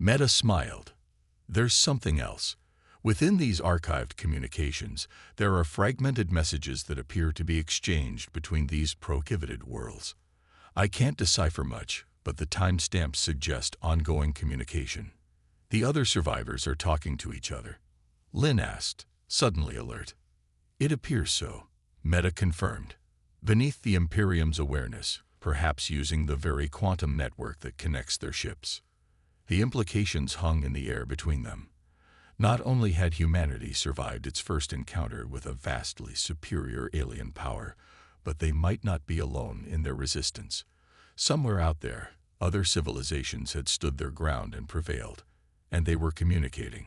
Meta smiled. There's something else. Within these archived communications, there are fragmented messages that appear to be exchanged between these prohibited worlds. I can't decipher much, but the timestamps suggest ongoing communication. The other survivors are talking to each other. Lynn asked, suddenly alert. It appears so, Meta confirmed. Beneath the Imperium's awareness, perhaps using the very quantum network that connects their ships. The implications hung in the air between them. Not only had humanity survived its first encounter with a vastly superior alien power, but they might not be alone in their resistance. Somewhere out there, other civilizations had stood their ground and prevailed, and they were communicating.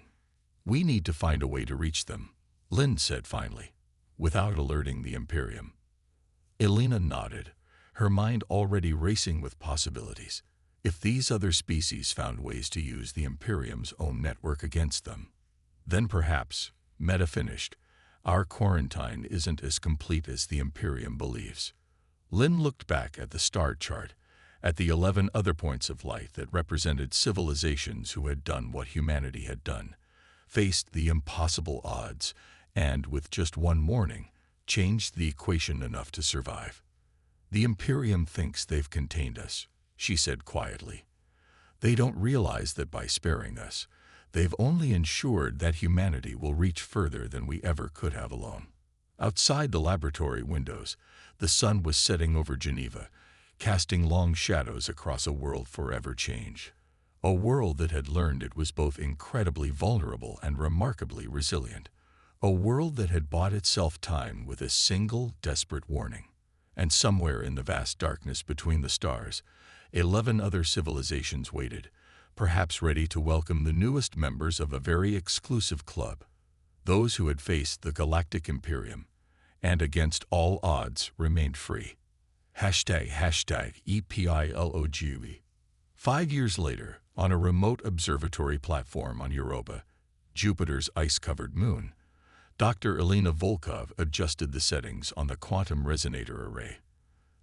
We need to find a way to reach them, Lynn said finally, without alerting the Imperium. Elena nodded, her mind already racing with possibilities. If these other species found ways to use the Imperium's own network against them, then perhaps, Meta finished, our quarantine isn't as complete as the Imperium believes. Lynn looked back at the star chart, at the 11 other points of light that represented civilizations who had done what humanity had done, faced the impossible odds, and, with just one warning, changed the equation enough to survive. The Imperium thinks they've contained us, she said quietly. They don't realize that by sparing us, they've only ensured that humanity will reach further than we ever could have alone. Outside the laboratory windows, the sun was setting over Geneva, casting long shadows across a world forever changed. A world that had learned it was both incredibly vulnerable and remarkably resilient. A world that had bought itself time with a single, desperate warning. And somewhere in the vast darkness between the stars, 11 other civilizations waited, perhaps ready to welcome the newest members of a very exclusive club. Those who had faced the Galactic Imperium, and against all odds remained free. #EPILOGUE. 5 years later, on a remote observatory platform on Europa, Jupiter's ice-covered moon, Dr. Elena Volkov adjusted the settings on the quantum resonator array.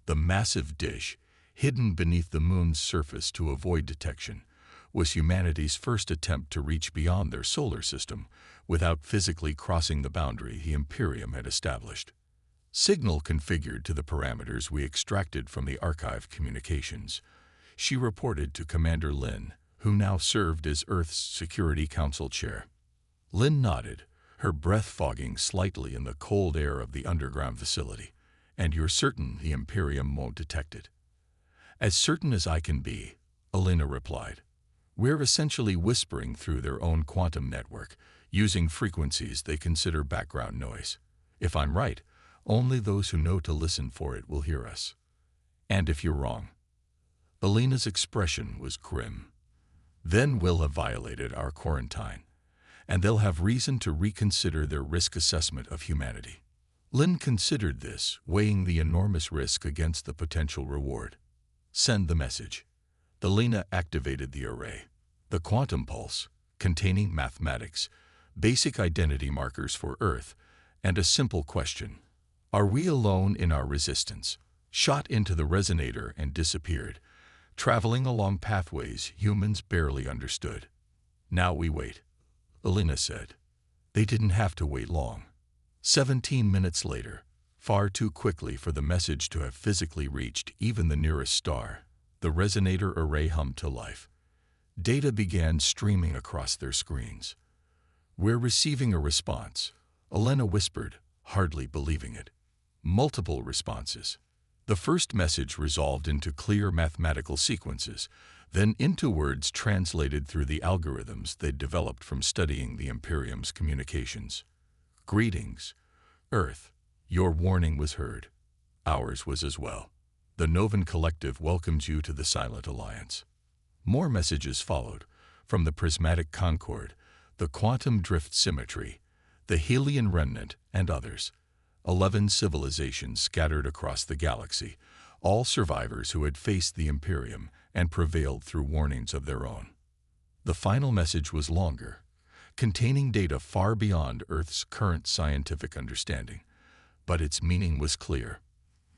The massive dish, hidden beneath the moon's surface to avoid detection, was humanity's first attempt to reach beyond their solar system without physically crossing the boundary the Imperium had established. Signal configured to the parameters we extracted from the archived communications, she reported to Commander Lynn, who now served as Earth's Security Council chair. Lynn nodded, her breath fogging slightly in the cold air of the underground facility. And you're certain the Imperium won't detect it? As certain as I can be, Elena replied. We're essentially whispering through their own quantum network, using frequencies they consider background noise. If I'm right, only those who know to listen for it will hear us. And if you're wrong. Elena's expression was grim. Then we'll have violated our quarantine, and they'll have reason to reconsider their risk assessment of humanity. Lynn considered this, weighing the enormous risk against the potential reward. Send the message. Elena activated the array. The quantum pulse, containing mathematics, basic identity markers for Earth, and a simple question. Are we alone in our resistance? Shot into the resonator and disappeared, traveling along pathways humans barely understood. Now we wait, Elena said. They didn't have to wait long. 17 minutes later, far too quickly for the message to have physically reached even the nearest star, the resonator array hummed to life. Data began streaming across their screens. We're receiving a response, Elena whispered, hardly believing it. Multiple responses. The first message resolved into clear mathematical sequences, then into words translated through the algorithms they'd developed from studying the Imperium's communications. Greetings, Earth. Your warning was heard. Ours was as well. The Novan Collective welcomes you to the Silent Alliance. More messages followed, from the Prismatic Concord, the Quantum Drift Symmetry, the Helian Remnant, and others. 11 civilizations scattered across the galaxy, all survivors who had faced the Imperium and prevailed through warnings of their own. The final message was longer, containing data far beyond Earth's current scientific understanding, but its meaning was clear.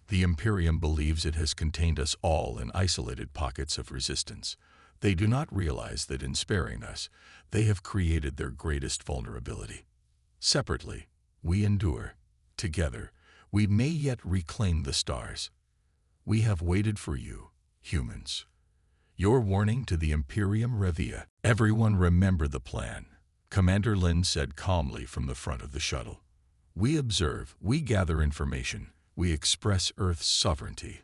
The Imperium believes it has contained us all in isolated pockets of resistance, They do not realize that in sparing us, they have created their greatest vulnerability. Separately, we endure. Together, we may yet reclaim the stars. We have waited for you, humans. Your warning to the Imperium Revia. Everyone remember the plan, Commander Lin said calmly from the front of the shuttle. We observe, we gather information, we express Earth's sovereignty,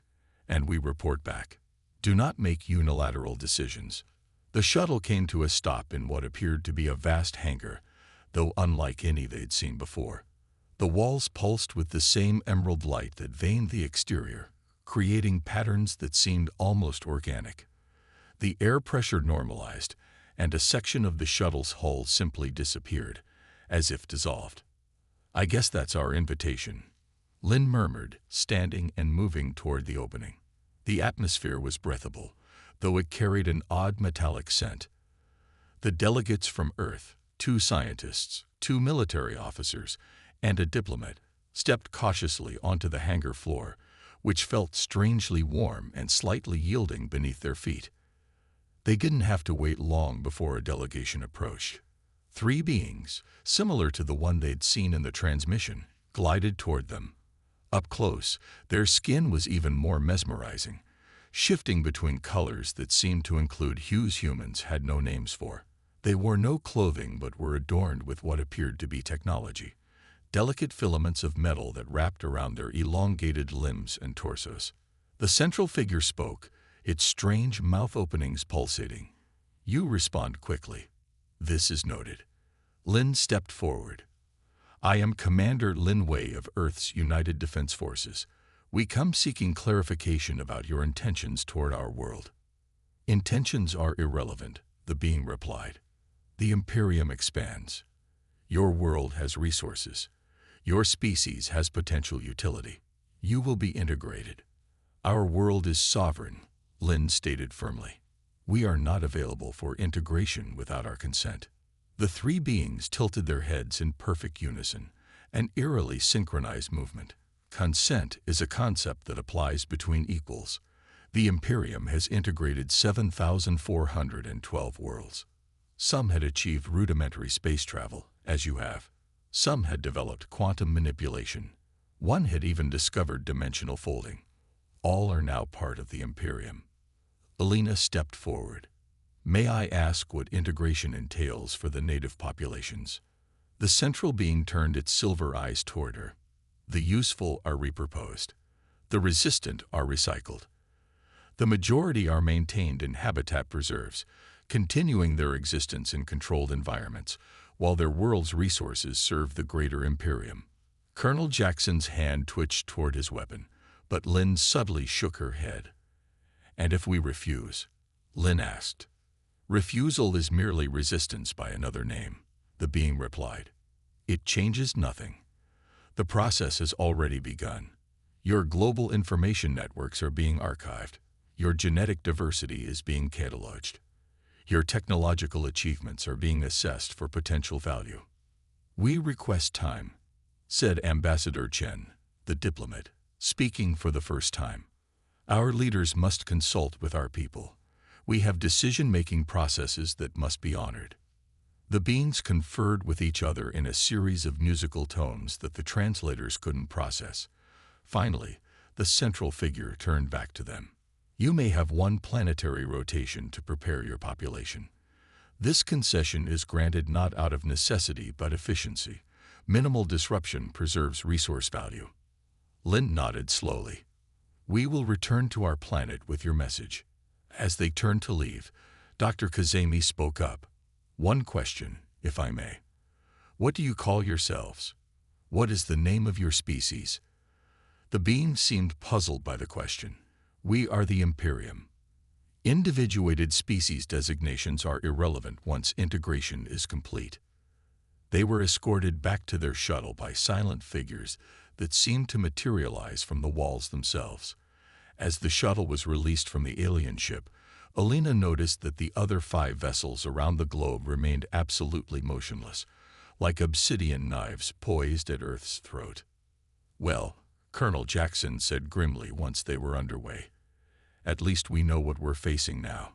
and we report back. Do not make unilateral decisions. The shuttle came to a stop in what appeared to be a vast hangar, though unlike any they'd seen before. The walls pulsed with the same emerald light that veined the exterior, creating patterns that seemed almost organic. The air pressure normalized, and a section of the shuttle's hull simply disappeared, as if dissolved. I guess that's our invitation, Lin murmured, standing and moving toward the opening. The atmosphere was breathable, though it carried an odd metallic scent. The delegates from Earth, 2 scientists, 2 military officers, and a diplomat, stepped cautiously onto the hangar floor, which felt strangely warm and slightly yielding beneath their feet. They didn't have to wait long before a delegation approached. 3 beings, similar to the one they'd seen in the transmission, glided toward them. Up close, their skin was even more mesmerizing, shifting between colors that seemed to include hues humans had no names for. They wore no clothing but were adorned with what appeared to be technology, delicate filaments of metal that wrapped around their elongated limbs and torsos. The central figure spoke, its strange mouth openings pulsating. You respond quickly. This is noted. Lin stepped forward. I am Commander Lin Wei of Earth's United Defense Forces. We come seeking clarification about your intentions toward our world. Intentions are irrelevant, the being replied. The Imperium expands. Your world has resources. Your species has potential utility. You will be integrated. Our world is sovereign, Lin stated firmly. We are not available for integration without our consent. The 3 beings tilted their heads in perfect unison, an eerily synchronized movement. Consent is a concept that applies between equals. The Imperium has integrated 7,412 worlds. Some had achieved rudimentary space travel, as you have. Some had developed quantum manipulation. One had even discovered dimensional folding. All are now part of the Imperium. Alina stepped forward. May I ask what integration entails for the native populations? The central being turned its silver eyes toward her. The useful are repurposed. The resistant are recycled. The majority are maintained in habitat preserves, continuing their existence in controlled environments, while their world's resources serve the greater Imperium. Colonel Jackson's hand twitched toward his weapon, but Lin subtly shook her head. And if we refuse? Lin asked. Refusal is merely resistance by another name, the being replied. It changes nothing. The process has already begun. Your global information networks are being archived. Your genetic diversity is being cataloged. Your technological achievements are being assessed for potential value. We request time, said Ambassador Chen, the diplomat, speaking for the first time. Our leaders must consult with our people. We have decision-making processes that must be honored. The beings conferred with each other in a series of musical tones that the translators couldn't process. Finally, the central figure turned back to them. You may have 1 planetary rotation to prepare your population. This concession is granted not out of necessity but efficiency. Minimal disruption preserves resource value. Lin nodded slowly. We will return to our planet with your message. As they turned to leave, Dr. Kazemi spoke up. 1 question, if I may. What do you call yourselves? What is the name of your species? The beings seemed puzzled by the question. We are the Imperium. Individuated species designations are irrelevant once integration is complete. They were escorted back to their shuttle by silent figures that seemed to materialize from the walls themselves. As the shuttle was released from the alien ship, Alina noticed that the other 5 vessels around the globe remained absolutely motionless, like obsidian knives poised at Earth's throat. Well, Colonel Jackson said grimly once they were underway, at least we know what we're facing now.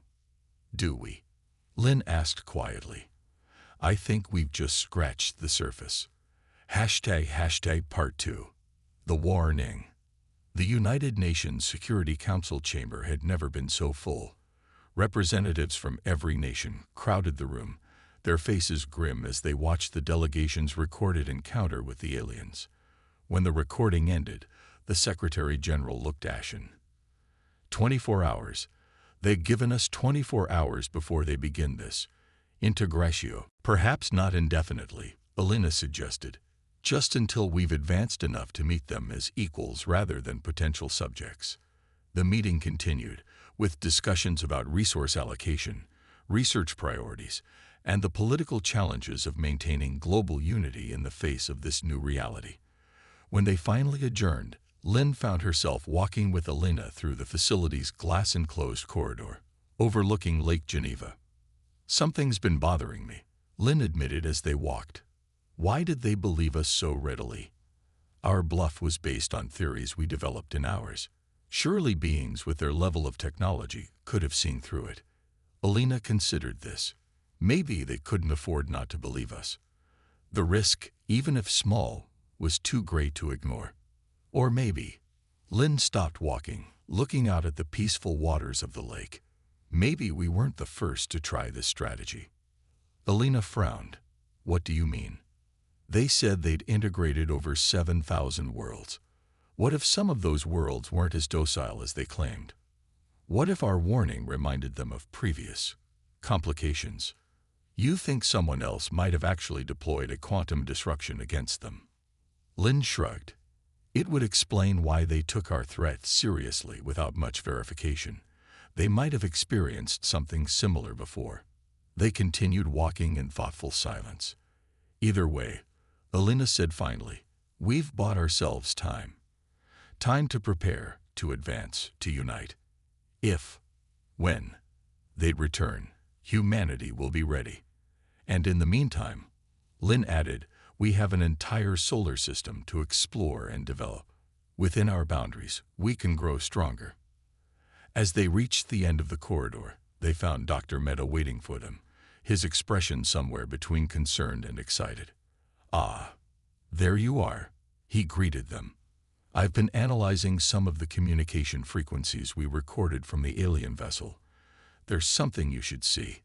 Do we? Lynn asked quietly. I think we've just scratched the surface. Hashtag part 2. The warning. The United Nations Security Council chamber had never been so full. Representatives from every nation crowded the room, their faces grim as they watched the delegation's recorded encounter with the aliens. When the recording ended, the Secretary General looked ashen. 24 hours. They've given us 24 hours before they begin this. Integratio. Perhaps not indefinitely, Elena suggested. Just until we've advanced enough to meet them as equals rather than potential subjects. The meeting continued, with discussions about resource allocation, research priorities, and the political challenges of maintaining global unity in the face of this new reality. When they finally adjourned, Lynn found herself walking with Elena through the facility's glass-enclosed corridor, overlooking Lake Geneva. Something's been bothering me, Lynn admitted as they walked. Why did they believe us so readily? Our bluff was based on theories we developed in ours. Surely beings with their level of technology could have seen through it. Elena considered this. Maybe they couldn't afford not to believe us. The risk, even if small, was too great to ignore. Or maybe. Lynn stopped walking, looking out at the peaceful waters of the lake. Maybe we weren't the first to try this strategy. Elena frowned. What do you mean? They said they'd integrated over 7,000 worlds. What if some of those worlds weren't as docile as they claimed? What if our warning reminded them of previous complications? You think someone else might have actually deployed a quantum disruption against them? Lynn shrugged. It would explain why they took our threat seriously without much verification. They might have experienced something similar before. They continued walking in thoughtful silence. Either way, Elena said finally, we've bought ourselves time. Time to prepare, to advance, to unite. When they'd return, humanity will be ready. And in the meantime, Lynn added, we have an entire solar system to explore and develop. Within our boundaries, we can grow stronger. As they reached the end of the corridor, they found Dr. Mehta waiting for them, his expression somewhere between concerned and excited. Ah, there you are, he greeted them. I've been analyzing some of the communication frequencies we recorded from the alien vessel. There's something you should see.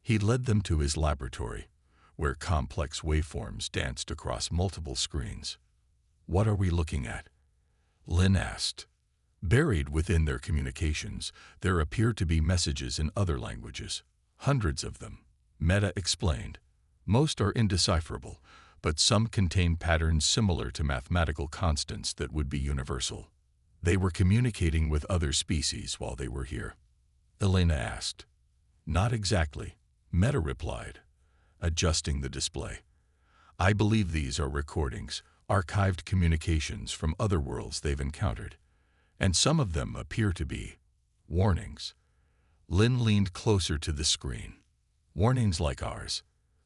He led them to his laboratory, where complex waveforms danced across multiple screens. What are we looking at? Lynn asked. Buried within their communications, there appear to be messages in other languages. Hundreds of them, Mehta explained. Most are indecipherable, but some contain patterns similar to mathematical constants that would be universal. They were communicating with other species while they were here. Elena asked. Not exactly, Mehta replied, adjusting the display. I believe these are recordings, archived communications from other worlds they've encountered, and some of them appear to be warnings. Lynn leaned closer to the screen. Warnings like ours.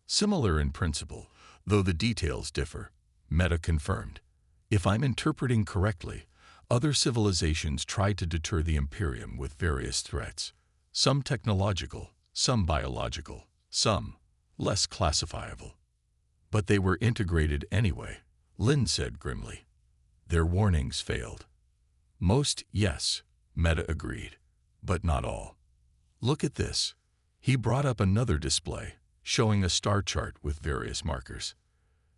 Similar in principle, though the details differ, Mehta confirmed. If I'm interpreting correctly, other civilizations tried to deter the Imperium with various threats. Some technological, some biological, some less classifiable. But they were integrated anyway, Lynn said grimly. Their warnings failed. Most, yes, Mehta agreed, but not all. Look at this. He brought up another display, showing a star chart with various markers.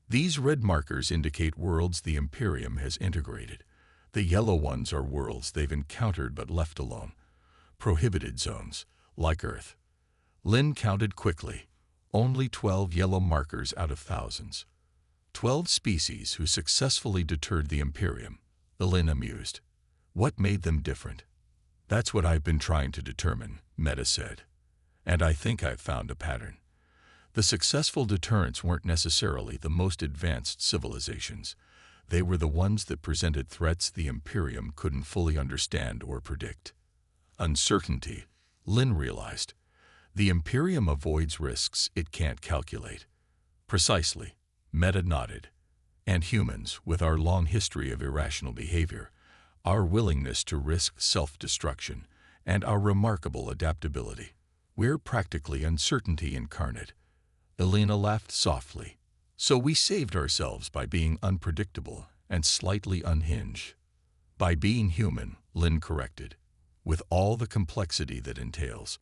These red markers indicate worlds the Imperium has integrated. The yellow ones are worlds they've encountered but left alone. Prohibited zones, like Earth. Lynn counted quickly. Only 12 yellow markers out of thousands. 12 species who successfully deterred the Imperium, Elena mused. What made them different? That's what I've been trying to determine, Mehta said. And I think I've found a pattern. The successful deterrents weren't necessarily the most advanced civilizations. They were the ones that presented threats the Imperium couldn't fully understand or predict. Uncertainty, Lynn realized. The Imperium avoids risks it can't calculate. Precisely, Mehta nodded. And humans, with our long history of irrational behavior, our willingness to risk self-destruction, and our remarkable adaptability. We're practically uncertainty incarnate. Elena laughed softly. So we saved ourselves by being unpredictable and slightly unhinged. By being human, Lynn corrected, with all the complexity that entails.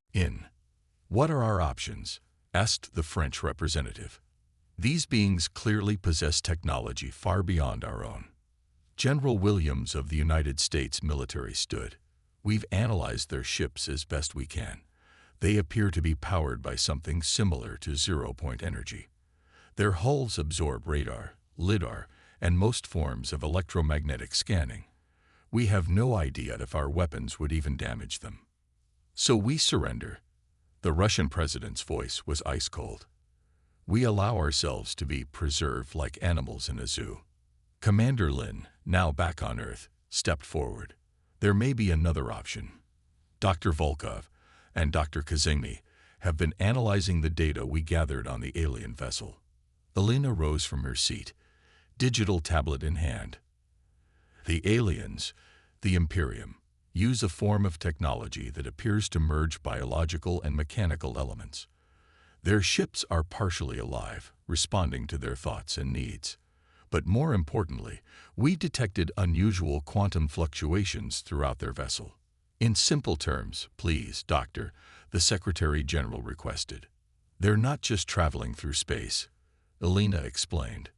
What are our options? Asked the French representative. These beings clearly possess technology far beyond our own. General Williams of the United States military stood. We've analyzed their ships as best we can. They appear to be powered by something similar to zero-point energy. Their hulls absorb radar, lidar, and most forms of electromagnetic scanning. We have no idea if our weapons would even damage them. So we surrender. The Russian president's voice was ice cold. We allow ourselves to be preserved like animals in a zoo. Commander Lin, now back on Earth, stepped forward. There may be another option. Dr. Volkov and Dr. Kazemi have been analyzing the data we gathered on the alien vessel. Elena rose from her seat, digital tablet in hand. The aliens, the Imperium, use a form of technology that appears to merge biological and mechanical elements. Their ships are partially alive, responding to their thoughts and needs. But more importantly, we detected unusual quantum fluctuations throughout their vessel. In simple terms, please, Doctor, the Secretary General requested. They're not just traveling through space, Elena explained.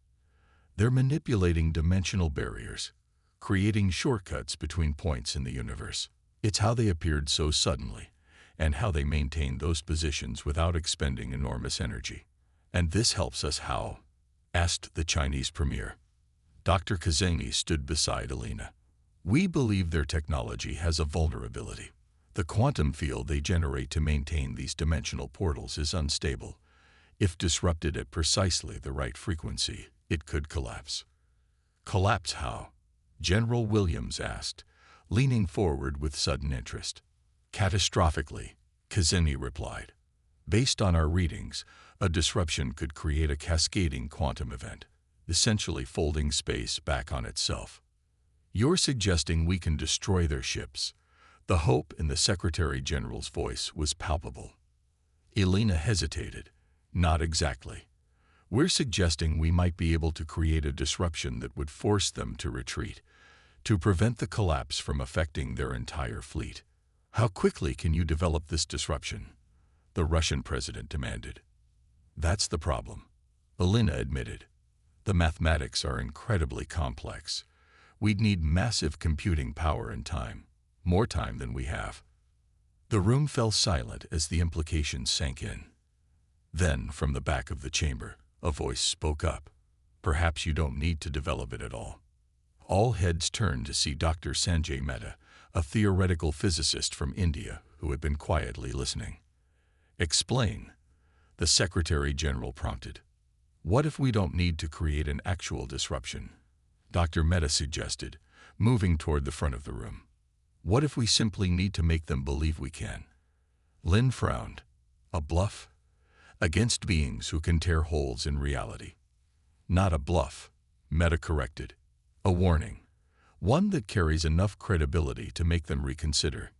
They're manipulating dimensional barriers, creating shortcuts between points in the universe. It's how they appeared so suddenly, and how they maintained those positions without expending enormous energy. And this helps us how? Asked the Chinese premier. Dr. Kazemi stood beside Elena. We believe their technology has a vulnerability. The quantum field they generate to maintain these dimensional portals is unstable. If disrupted at precisely the right frequency, it could collapse. Collapse how? General Williams asked, leaning forward with sudden interest. Catastrophically, Kazemi replied. Based on our readings, a disruption could create a cascading quantum event, essentially folding space back on itself. You're suggesting we can destroy their ships. The hope in the Secretary General's voice was palpable. Elena hesitated. Not exactly. We're suggesting we might be able to create a disruption that would force them to retreat, to prevent the collapse from affecting their entire fleet. How quickly can you develop this disruption? The Russian president demanded. That's the problem, Elena admitted. The mathematics are incredibly complex. We'd need massive computing power and time, more time than we have. The room fell silent as the implications sank in. Then, from the back of the chamber, a voice spoke up. Perhaps you don't need to develop it at all. All heads turned to see Dr. Sanjay Mehta, a theoretical physicist from India who had been quietly listening. Explain, the Secretary General prompted. What if we don't need to create an actual disruption? Dr. Mehta suggested, moving toward the front of the room. What if we simply need to make them believe we can? Lin frowned. A bluff? Against beings who can tear holes in reality. Not a bluff, Mehta corrected. A warning. One that carries enough credibility to make them reconsider.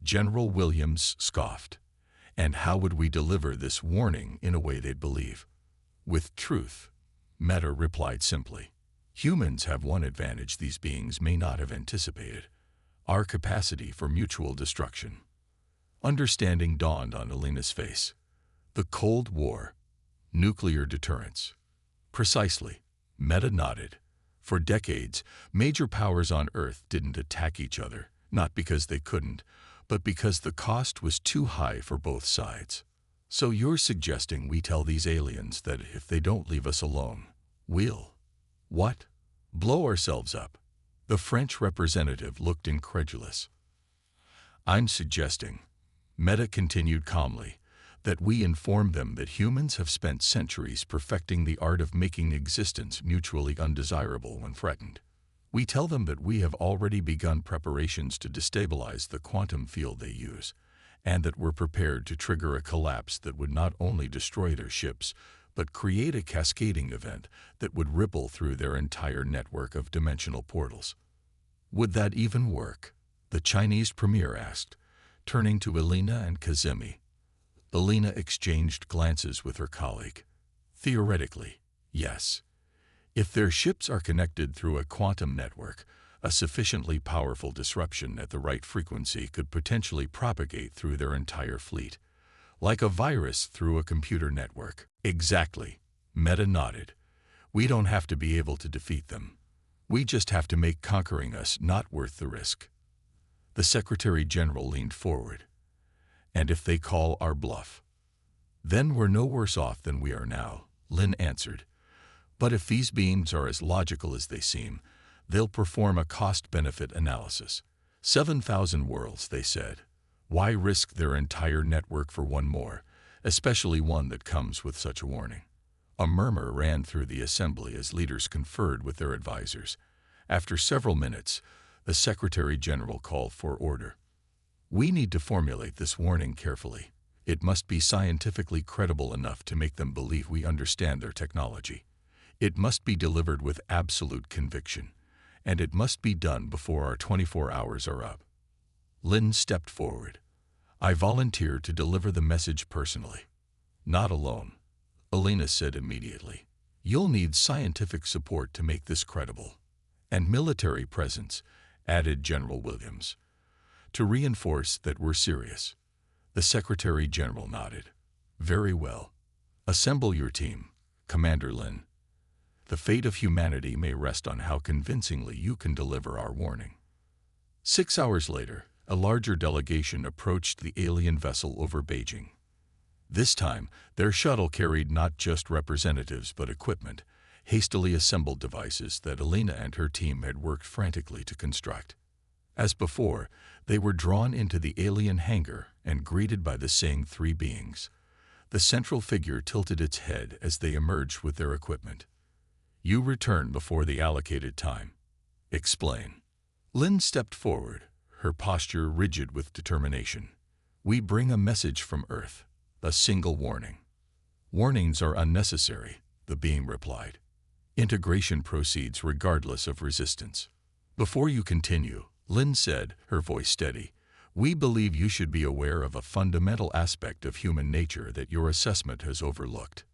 General Williams scoffed. And how would we deliver this warning in a way they'd believe? With truth, Mehta replied simply. Humans have one advantage these beings may not have anticipated. Our capacity for mutual destruction. Understanding dawned on Elena's face. The Cold War. Nuclear deterrence. Precisely, Mehta nodded. For decades, major powers on Earth didn't attack each other, not because they couldn't, but because the cost was too high for both sides. So you're suggesting we tell these aliens that if they don't leave us alone, we'll... What? Blow ourselves up? The French representative looked incredulous. I'm suggesting, Mehta continued calmly, that we inform them that humans have spent centuries perfecting the art of making existence mutually undesirable when threatened. We tell them that we have already begun preparations to destabilize the quantum field they use, and that we're prepared to trigger a collapse that would not only destroy their ships, but create a cascading event that would ripple through their entire network of dimensional portals. Would that even work? The Chinese premier asked, turning to Elena and Kazemi. Alina exchanged glances with her colleague. Theoretically, yes. If their ships are connected through a quantum network, a sufficiently powerful disruption at the right frequency could potentially propagate through their entire fleet, like a virus through a computer network. Exactly. Meta nodded. We don't have to be able to defeat them. We just have to make conquering us not worth the risk. The Secretary General leaned forward. And if they call our bluff? Then we're no worse off than we are now, Lin answered. But if these beings are as logical as they seem, they'll perform a cost-benefit analysis. 7,000 worlds, they said. Why risk their entire network for one more, especially one that comes with such a warning? A murmur ran through the assembly as leaders conferred with their advisors. After several minutes, the Secretary General called for order. We need to formulate this warning carefully. It must be scientifically credible enough to make them believe we understand their technology. It must be delivered with absolute conviction, and it must be done before our 24 hours are up. Lin stepped forward. I volunteer to deliver the message personally. Not alone, Alina said immediately. You'll need scientific support to make this credible. And military presence, added General Williams, to reinforce that we're serious. The Secretary General nodded. Very well. Assemble your team, Commander Lin. The fate of humanity may rest on how convincingly you can deliver our warning. 6 hours later, a larger delegation approached the alien vessel over Beijing. This time, their shuttle carried not just representatives but equipment, hastily assembled devices that Alina and her team had worked frantically to construct. As before, they were drawn into the alien hangar and greeted by the same three beings. The central figure tilted its head as they emerged with their equipment. You return before the allocated time. Explain. Lin stepped forward, her posture rigid with determination. We bring a message from Earth, a single warning. Warnings are unnecessary, the being replied. Integration proceeds regardless of resistance. Before you continue, Lin said, her voice steady, we believe you should be aware of a fundamental aspect of human nature that your assessment has overlooked.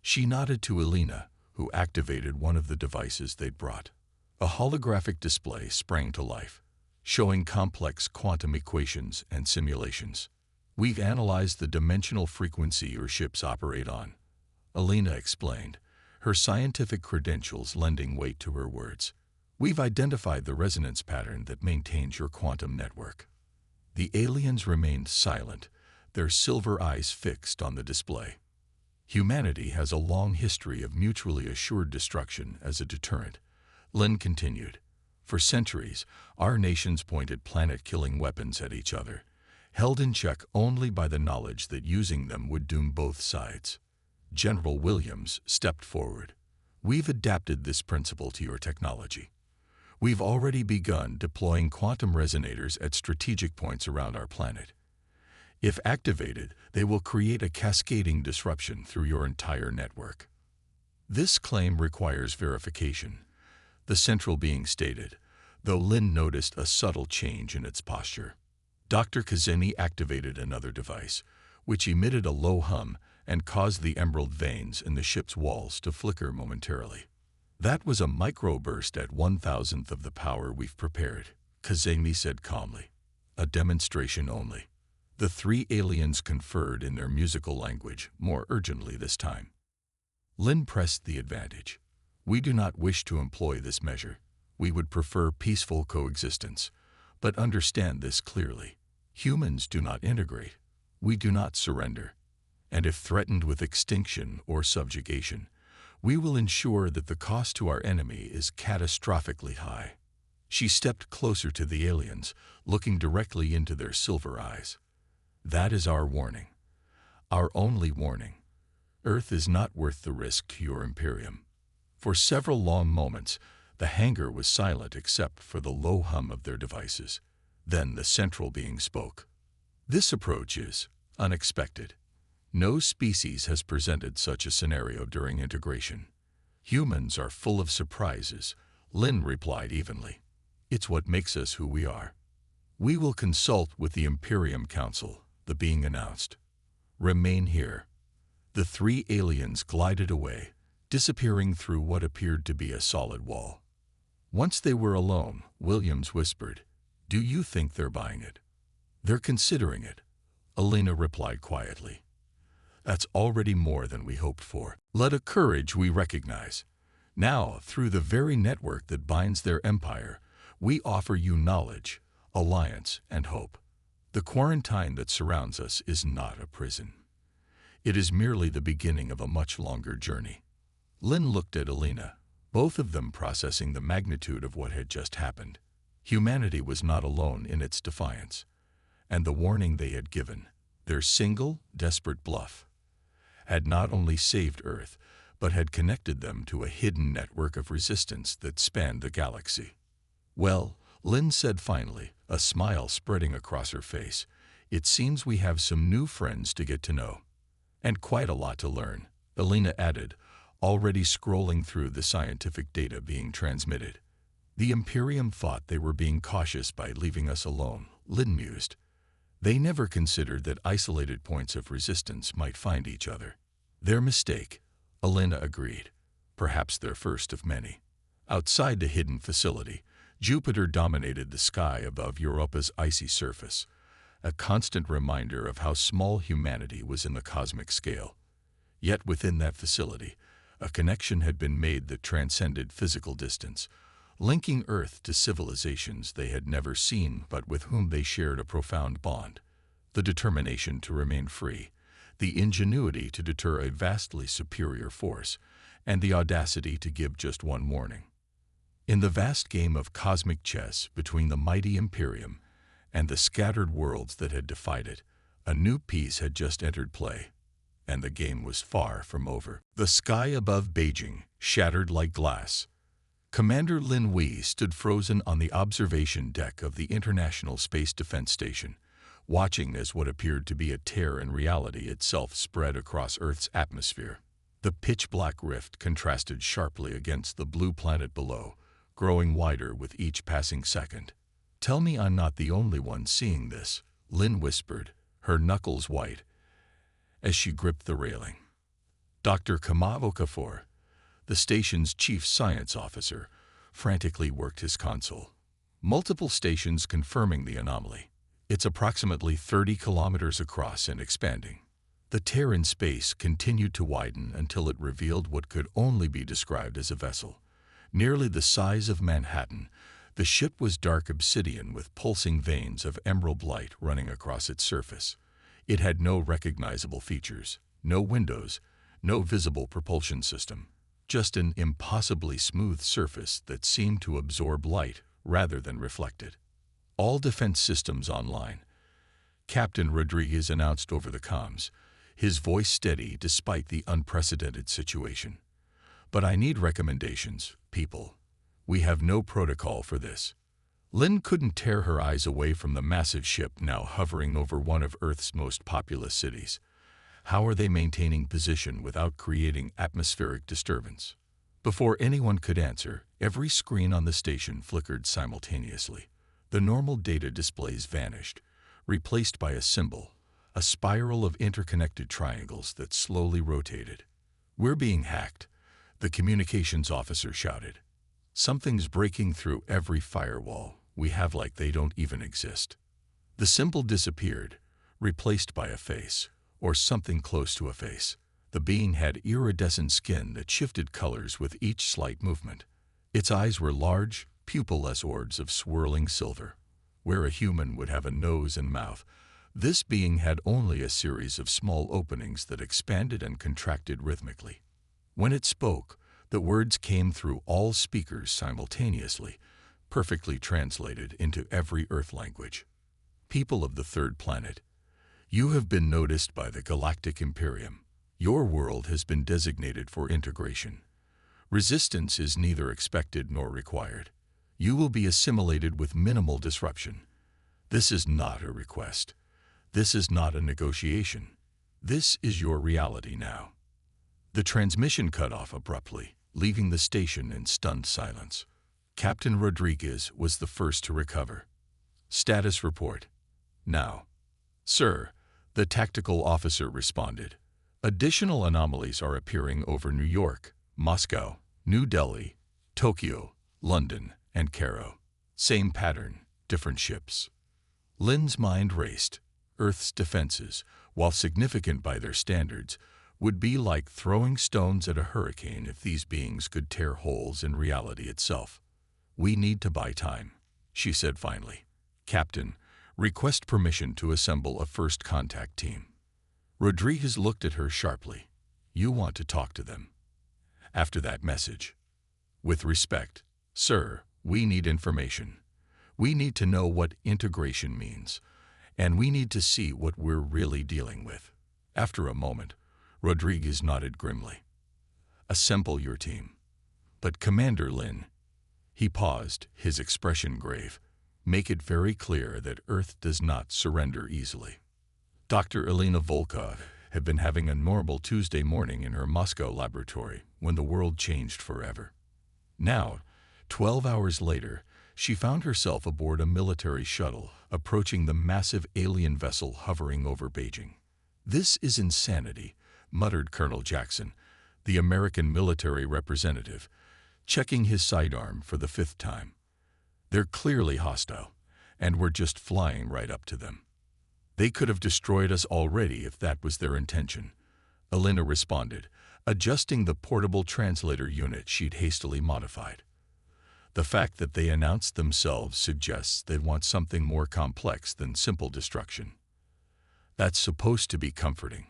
She nodded to Alina, who activated one of the devices they'd brought. A holographic display sprang to life, showing complex quantum equations and simulations. We've analyzed the dimensional frequency your ships operate on, Alina explained, her scientific credentials lending weight to her words. We've identified the resonance pattern that maintains your quantum network. The aliens remained silent, their silver eyes fixed on the display. Humanity has a long history of mutually assured destruction as a deterrent, Lin continued. For centuries, our nations pointed planet-killing weapons at each other, held in check only by the knowledge that using them would doom both sides. General Williams stepped forward. We've adapted this principle to your technology. We've already begun deploying quantum resonators at strategic points around our planet. If activated, they will create a cascading disruption through your entire network. This claim requires verification, the central being stated, though Lin noticed a subtle change in its posture. Dr. Kazemi activated another device, which emitted a low hum and caused the emerald veins in the ship's walls to flicker momentarily. That was a microburst at 1,000th of the power we've prepared, Kazemi said calmly. A demonstration only. The three aliens conferred in their musical language, more urgently this time. Lin pressed the advantage. We do not wish to employ this measure. We would prefer peaceful coexistence. But understand this clearly. Humans do not integrate. We do not surrender. And if threatened with extinction or subjugation, we will ensure that the cost to our enemy is catastrophically high. She stepped closer to the aliens, looking directly into their silver eyes. That is our warning. Our only warning. Earth is not worth the risk to your Imperium. For several long moments, the hangar was silent except for the low hum of their devices. Then the central being spoke. This approach is unexpected. No species has presented such a scenario during integration. Humans are full of surprises, Lin replied evenly. It's what makes us who we are. We will consult with the Imperium Council, the being announced. Remain here." The three aliens glided away, disappearing through what appeared to be a solid wall. Once they were alone, Williams whispered, "Do you think they're buying it?" "They're considering it," Alina replied quietly. "That's already more than we hoped for. Let a courage we recognize. Now, through the very network that binds their empire, we offer you knowledge, alliance, and hope. The quarantine that surrounds us is not a prison. It is merely the beginning of a much longer journey." Lynn looked at Alina, both of them processing the magnitude of what had just happened. Humanity was not alone in its defiance, and the warning they had given, their single, desperate bluff, had not only saved Earth, but had connected them to a hidden network of resistance that spanned the galaxy. "Well," Lynn said finally, a smile spreading across her face, "it seems we have some new friends to get to know. And quite a lot to learn," Alina added, already scrolling through the scientific data being transmitted. "The Imperium thought they were being cautious by leaving us alone," Lynn mused. "They never considered that isolated points of resistance might find each other." "Their mistake," Alina agreed. "Perhaps their first of many." Outside the hidden facility, Jupiter dominated the sky above Europa's icy surface, a constant reminder of how small humanity was in the cosmic scale. Yet within that facility, a connection had been made that transcended physical distance, linking Earth to civilizations they had never seen but with whom they shared a profound bond: the determination to remain free, the ingenuity to deter a vastly superior force, and the audacity to give just one warning. In the vast game of cosmic chess between the mighty Imperium and the scattered worlds that had defied it, a new piece had just entered play, and the game was far from over. The sky above Beijing shattered like glass. Commander Lin Wei stood frozen on the observation deck of the International Space Defense Station, watching as what appeared to be a tear in reality itself spread across Earth's atmosphere. The pitch-black rift contrasted sharply against the blue planet below, growing wider with each passing second. "Tell me I'm not the only one seeing this," Lynn whispered, her knuckles white, as she gripped the railing. Dr. Kamal Okafor, the station's chief science officer, frantically worked his console. Multiple stations confirming the anomaly. "It's approximately 30 kilometers across and expanding." The tear in space continued to widen until it revealed what could only be described as a vessel. Nearly the size of Manhattan, the ship was dark obsidian with pulsing veins of emerald light running across its surface. It had no recognizable features, no windows, no visible propulsion system, just an impossibly smooth surface that seemed to absorb light rather than reflect it. "All defense systems online," Captain Rodriguez announced over the comms, his voice steady despite the unprecedented situation. "But I need recommendations, people. We have no protocol for this." Lynn couldn't tear her eyes away from the massive ship now hovering over one of Earth's most populous cities. How are they maintaining position without creating atmospheric disturbance? Before anyone could answer, every screen on the station flickered simultaneously. The normal data displays vanished, replaced by a symbol, a spiral of interconnected triangles that slowly rotated. "We're being hacked," the communications officer shouted. "Something's breaking through every firewall we have, like they don't even exist." The symbol disappeared, replaced by a face, or something close to a face. The being had iridescent skin that shifted colors with each slight movement. Its eyes were large, pupilless orbs of swirling silver. Where a human would have a nose and mouth, this being had only a series of small openings that expanded and contracted rhythmically. When it spoke, the words came through all speakers simultaneously, perfectly translated into every Earth language. "People of the third planet, you have been noticed by the Galactic Imperium. Your world has been designated for integration. Resistance is neither expected nor required. You will be assimilated with minimal disruption. This is not a request. This is not a negotiation. This is your reality now." The transmission cut off abruptly, leaving the station in stunned silence. Captain Rodriguez was the first to recover. "Status report. Now." "Sir," The tactical officer responded. Additional anomalies are appearing over New York, Moscow, New Delhi, Tokyo, London, and Cairo. Same pattern, different ships. Lin's mind raced. Earth's defenses, while significant by their standards, would be like throwing stones at a hurricane if these beings could tear holes in reality itself. We need to buy time, she said finally. Captain, request permission to assemble a first contact team. Rodriguez looked at her sharply. You want to talk to them? After that message? With respect, sir, we need information. We need to know what integration means, and we need to see what we're really dealing with. After a moment, Rodriguez nodded grimly. Assemble your team. But Commander Lin, he paused, his expression grave, make it very clear that Earth does not surrender easily. Dr. Elena Volkov had been having a normal Tuesday morning in her Moscow laboratory when the world changed forever. Now, 12 hours later, she found herself aboard a military shuttle approaching the massive alien vessel hovering over Beijing. This is insanity, muttered Colonel Jackson, the American military representative, checking his sidearm for the 5th time. They're clearly hostile, and we're just flying right up to them. They could have destroyed us already if that was their intention, Elena responded, adjusting the portable translator unit she'd hastily modified. The fact that they announced themselves suggests they want something more complex than simple destruction. That's supposed to be comforting.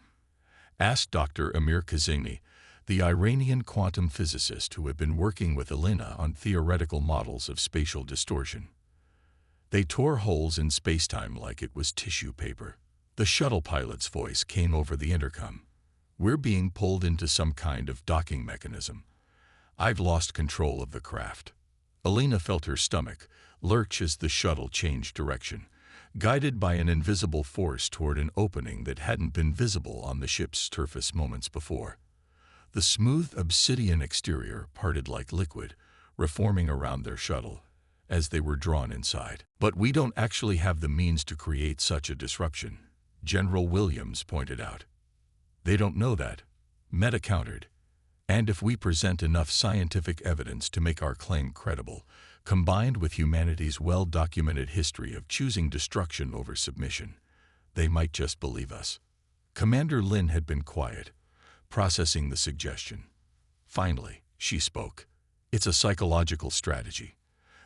Ask Dr. Amir Kazini, the Iranian quantum physicist who had been working with Elena on theoretical models of spatial distortion. They tore holes in spacetime like it was tissue paper. The shuttle pilot's voice came over the intercom. We're being pulled into some kind of docking mechanism. I've lost control of the craft. Elena felt her stomach lurch as the shuttle changed direction, guided by an invisible force toward an opening that hadn't been visible on the ship's surface moments before. The smooth obsidian exterior parted like liquid, reforming around their shuttle as they were drawn inside. But we don't actually have the means to create such a disruption, General Williams pointed out. They don't know that, Meta countered. And if we present enough scientific evidence to make our claim credible, combined with humanity's well-documented history of choosing destruction over submission, they might just believe us. Commander Lin had been quiet, processing the suggestion. Finally, she spoke. It's a psychological strategy.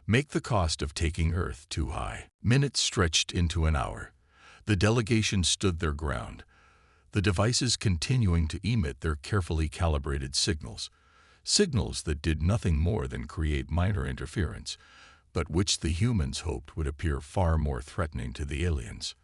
Make the cost of taking Earth too high. Minutes stretched into an hour. The delegation stood their ground, the devices continuing to emit their carefully calibrated signals that did nothing more than create minor interference, but which the humans hoped would appear far more threatening to the aliens.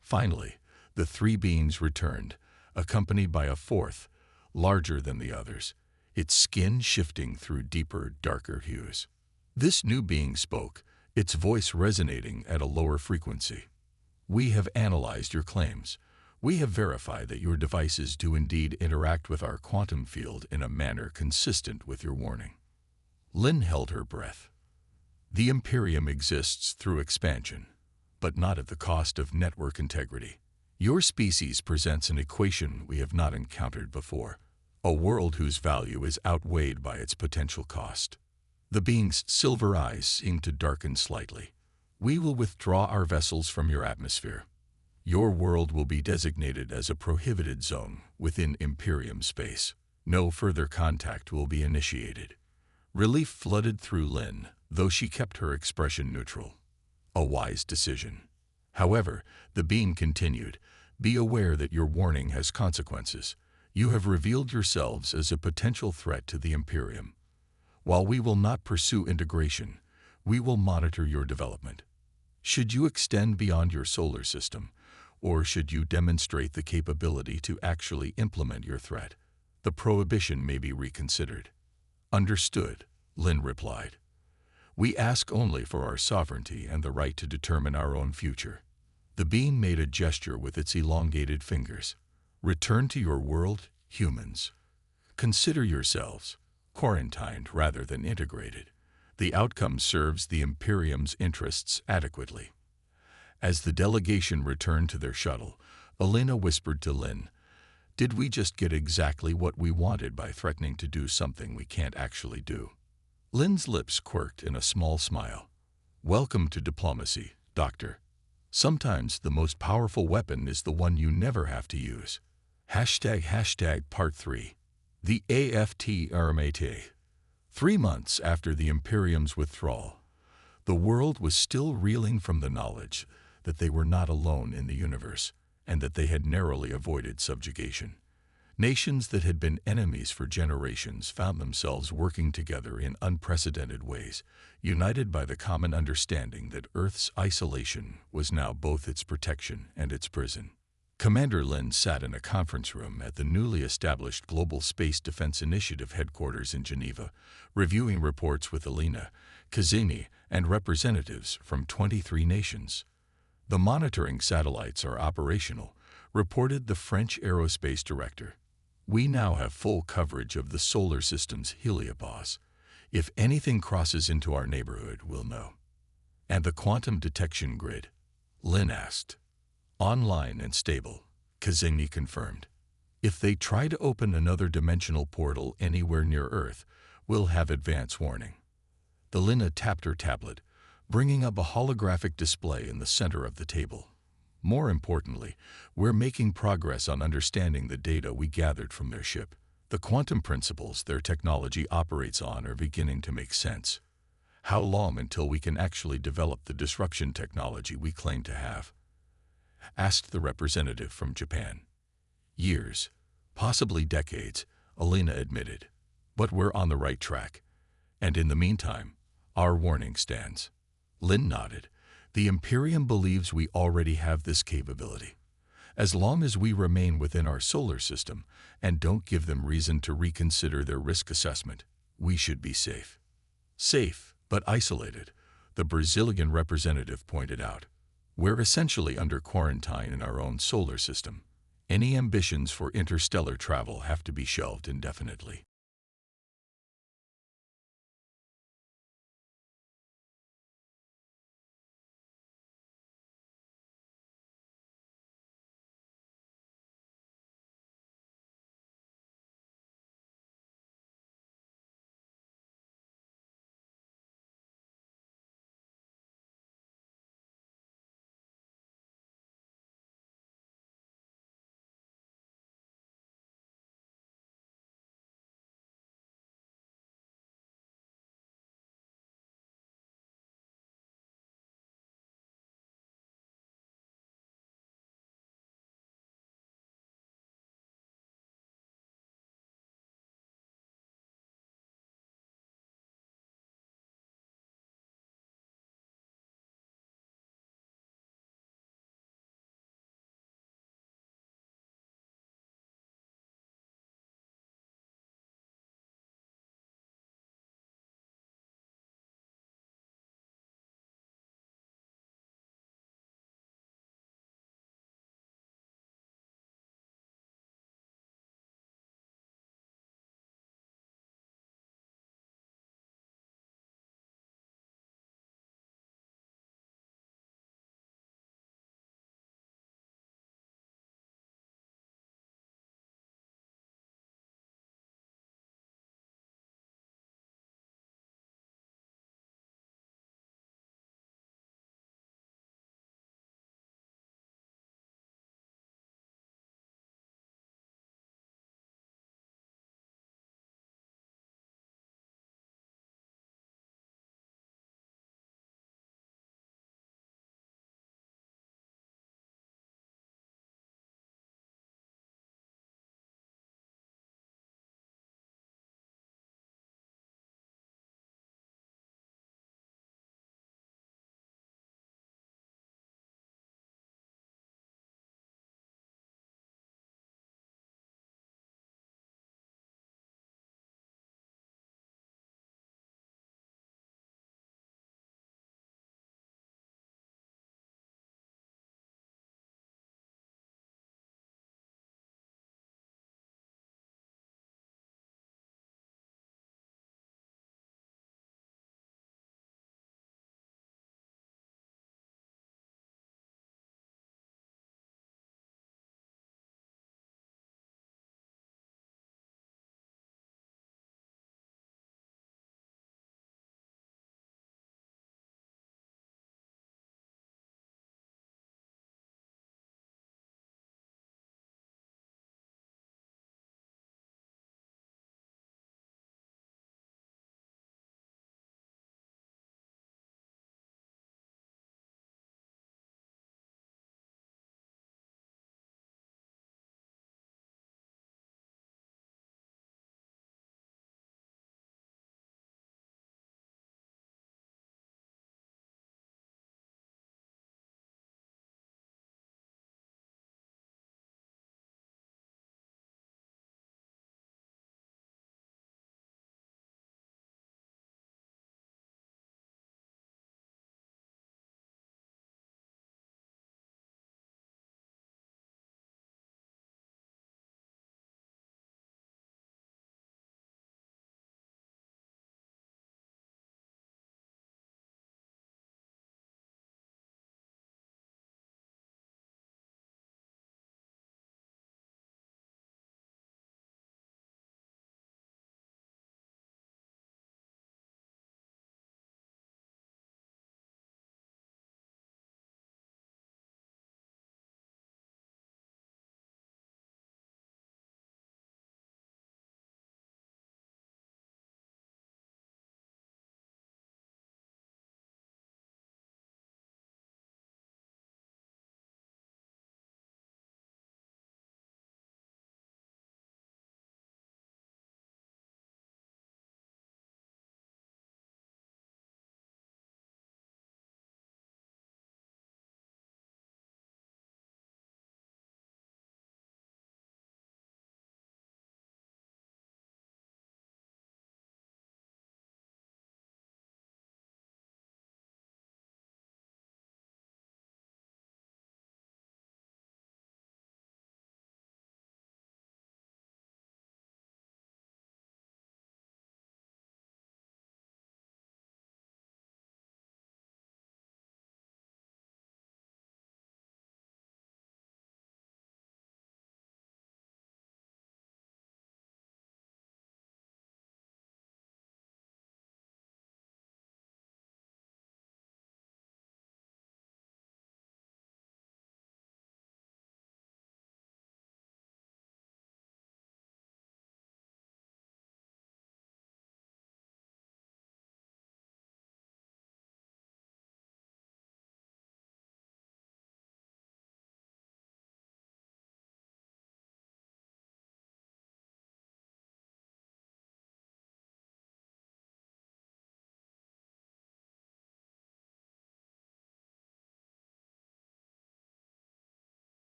Finally, the 3 beings returned, accompanied by a 4th, larger than the others, its skin shifting through deeper, darker hues. This new being spoke, its voice resonating at a lower frequency. We have analyzed your claims. We have verified that your devices do indeed interact with our quantum field in a manner consistent with your warning. Lin held her breath. The Imperium exists through expansion, but not at the cost of network integrity. Your species presents an equation we have not encountered before, a world whose value is outweighed by its potential cost. The being's silver eyes seemed to darken slightly. We will withdraw our vessels from your atmosphere. Your world will be designated as a prohibited zone within Imperium space. No further contact will be initiated. Relief flooded through Lin, though she kept her expression neutral. A wise decision. However, the being continued, be aware that your warning has consequences. You have revealed yourselves as a potential threat to the Imperium. While we will not pursue integration, we will monitor your development. Should you extend beyond your solar system, or should you demonstrate the capability to actually implement your threat, the prohibition may be reconsidered. Understood, Lin replied. We ask only for our sovereignty and the right to determine our own future. The being made a gesture with its elongated fingers. Return to your world, humans. Consider yourselves quarantined rather than integrated. The outcome serves the Imperium's interests adequately. As the delegation returned to their shuttle, Elena whispered to Lynn, "Did we just get exactly what we wanted by threatening to do something we can't actually do?" Lynn's lips quirked in a small smile. "Welcome to diplomacy, Doctor. Sometimes the most powerful weapon is the one you never have to use." Part 3. The AFT. 3 months after the Imperium's withdrawal, the world was still reeling from the knowledge that they were not alone in the universe and that they had narrowly avoided subjugation. Nations that had been enemies for generations found themselves working together in unprecedented ways, united by the common understanding that Earth's isolation was now both its protection and its prison. Commander Lynn sat in a conference room at the newly established Global Space Defense Initiative headquarters in Geneva, reviewing reports with Elena, Kazini, and representatives from 23 nations. "The monitoring satellites are operational," reported the French aerospace director. "We now have full coverage of the solar system's heliopause. If anything crosses into our neighborhood, we'll know." "And the quantum detection grid?" Lynn asked. "Online and stable," Kazini confirmed. "If they try to open another dimensional portal anywhere near Earth, we'll have advance warning." Elena tapped her tablet, bringing up a holographic display in the center of the table. "More importantly, we're making progress on understanding the data we gathered from their ship. The quantum principles their technology operates on are beginning to make sense. How long until we can actually develop the disruption technology we claim to have?" asked the representative from Japan. "Years, possibly decades," Elena admitted. "But we're on the right track. And in the meantime, our warning stands." Lynn nodded. "The Imperium believes we already have this capability. As long as we remain within our solar system and don't give them reason to reconsider their risk assessment, we should be safe." "Safe, but isolated," the Brazilian representative pointed out. "We're essentially under quarantine in our own solar system. Any ambitions for interstellar travel have to be shelved indefinitely."